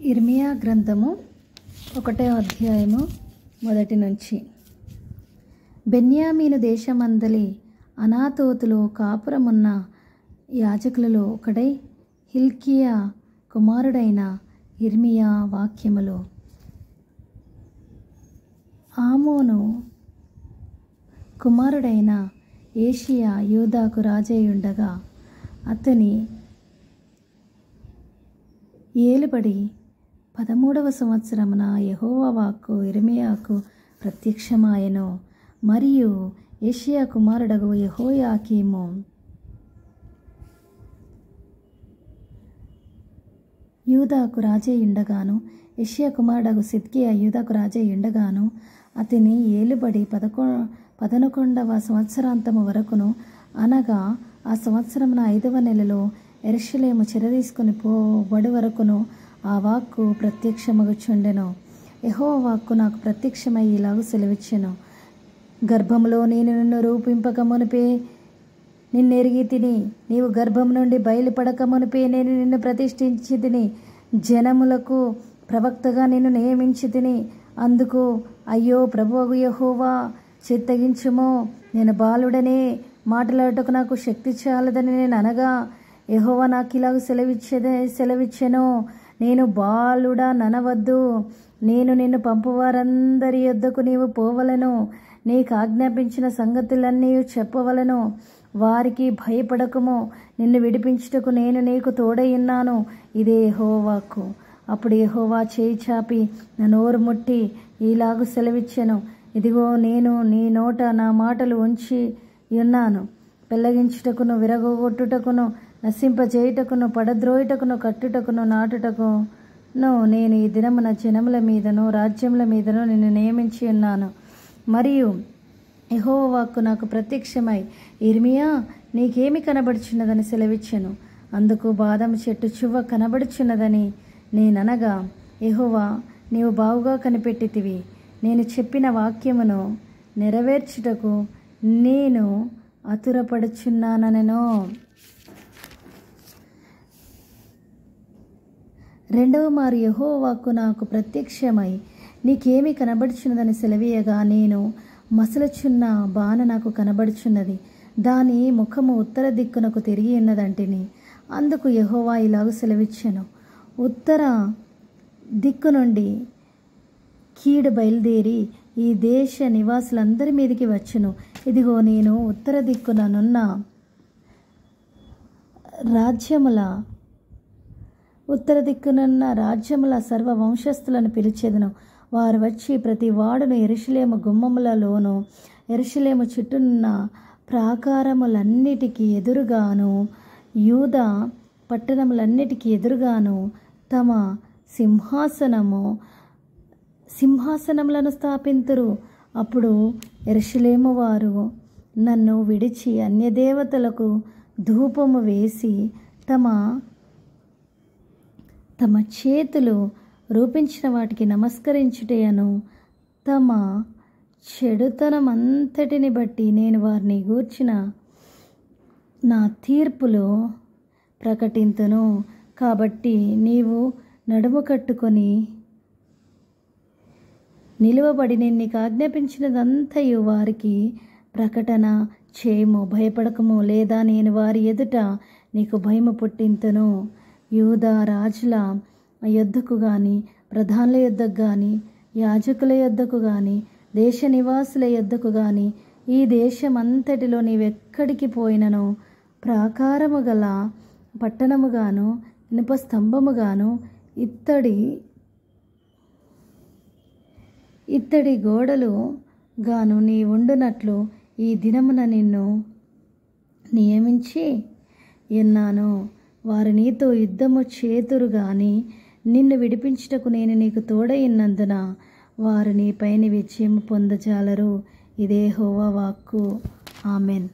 ఇర్మియా గ్రంథము 1వ అధ్యాయము 1 నుంచి. బెన్యామీను దేశమందలి అనాతోతులో కాపురమున్న యాజకులలో ఒకడై హిల్కీయా కుమారుడైన ఇర్మియా వాక్యములు. ఆమోను కుమారుడైన ఏషియా యూదాకు రాజయ్యుండగా అతని ఏలుబడి 13వ సంవత్సరమున యెహోవా వాక్కు ఇర్మియాకు ప్రత్యక్షమాయెను. మరియు ఏషియా కుమారుడగు యెహోయాకీము యూదాకు రాజయ్యుండగాను, ఏషియా కుమారుడగు సిద్కియా యూదాకు రాజయ్యుండగాను అతని ఏలుబడి 11వ సంవత్సరాంతము వరకును, అనగా ఆ సంవత్సరమున 5వ నెలలో యెరూషలేము చెరదీసుకొని పోబడి వరకును ఆ వాక్కు ప్రత్యక్షమగుచుండెను. యెహోవా వాక్కు నాకు ప్రత్యక్షమై ఇలాగు సెలవిచ్చెను. గర్భములో నేను నిన్ను రూపింపక మునిపే నిన్నెరిగి తిని, నీవు గర్భం నుండి బయలుపడక మునిపే నేను నిన్ను ప్రతిష్ఠించి తిని, జనములకు ప్రవక్తగా నిన్ను నియమించి తిని. అందుకు అయ్యో ప్రభువగు యెహోవా, చిత్తగించుము, నేను బాలుడనే, మాట్లాడుటకు నాకు శక్తి చాలదని నేను అనగా, యెహోవా నాకు ఇలాగ సెలవిచ్చెను, నేను బాలుడా ననవద్దు, నేను నిన్ను పంపువారందరి యొద్దకు నీవు పోవలను, నీకు ఆజ్ఞాపించిన సంగతులన్నీ చెప్పవలను, వారికి భయపడకము, నిన్ను విడిపించుటకు నేను నీకు తోడైయున్నాను. ఇదే యెహోవా వాక్కు. అప్పుడు యెహోవా చేయి చాపి నా నోరు ముట్టి ఇలాగు సెలవిచ్చెను, ఇదిగో నేను నీ నోట నా మాటలు ఉంచి ఉన్నాను. పెళ్ళగించుటకును, విరగొట్టుటకును, నశింపజేయుటకును, పడద్రోయుటకును, కట్టుటకును, నాటుటకును నేను ఈ దినమున జనముల మీదను రాజ్యముల మీదను నిన్ను నియమించి ఉన్నాను. మరియు యెహోవా వాక్కు నాకు ప్రత్యక్షమై, ఇర్మియా, నీకేమి కనబడుచున్నదని సెలవిచ్చెను. అందుకు బాదం చెట్టు చువ్వ కనబడుచున్నదని నేననగా, యెహోవా, నీవు బావుగా కనిపెట్టితివి, నేను చెప్పిన వాక్యమును నెరవేర్చుటకు నేను ఆతురపడుచున్నానెను. రెండవ మారు యెహోవా వాక్కు నాకు ప్రత్యక్షమై, నీకేమి కనబడుచున్నదని సెలవీయగా, నేను మసలుచున్న బాణ నాకు కనబడుచున్నది, దాని ముఖము ఉత్తర దిక్కునకు తిరిగి ఉన్నదంటిని. అందుకు యెహోవా ఇలాగ సెలవిచ్చెను, ఉత్తర దిక్కు నుండి కీడు బయలుదేరి ఈ దేశ నివాసులందరి మీదికి వచ్చును. ఇదిగో నేను ఉత్తర దిక్కుననున్న రాజ్యముల సర్వ వంశస్థులను పిలిచెదను. వారు వచ్చి ప్రతి వాడును యెరూషలేము గుమ్మములలోను, యెరూషలేము చుట్టూనున్న ప్రాకారములన్నిటికీ ఎదురుగాను, యూదా పట్టణములన్నిటికీ ఎదురుగాను తమ సింహాసనములను స్థాపింతురు. అప్పుడు యెరూషలేము వారు నన్ను విడిచి అన్యదేవతలకు ధూపము వేసి తమ చేతులు రూపించిన వాటికి నమస్కరించుటయను తమ చెడుతనమంతటిని బట్టి నేను వారిని గూర్చిన నా తీర్పులు ప్రకటింతును. కాబట్టి నీవు నడుము కట్టుకొని నిలువబడి నేను నీకు ఆజ్ఞాపించినదంతయు వారికి ప్రకటన చేయము. భయపడకము, లేదా నేను వారి ఎదుట నీకు భయము పుట్టింతును. యూదా రాజుల యొద్దకు గాని, ప్రధానుల యొద్దకు గాని, యాజకుల యొద్దకు గాని, దేశ నివాసుల యొద్దకు గాని, ఈ దేశమంతటిలో నీవెక్కడికి పోయినను ప్రాకారము గల పట్టణముగాను, ఇనుప స్తంభముగాను, ఇత్తడి గోడలు గాను నీ ఉండునట్లు ఈ దినమున నిన్ను నియమించి ఉన్నాను. వారు నీతో యుద్ధము చేతురు గాని నిన్ను విడిపించుటకు నేను నీకు తోడైనందున వారు నీపైన విజయము పొందజాలరు. ఇదే యెహోవా వాక్కు. ఆమెన్.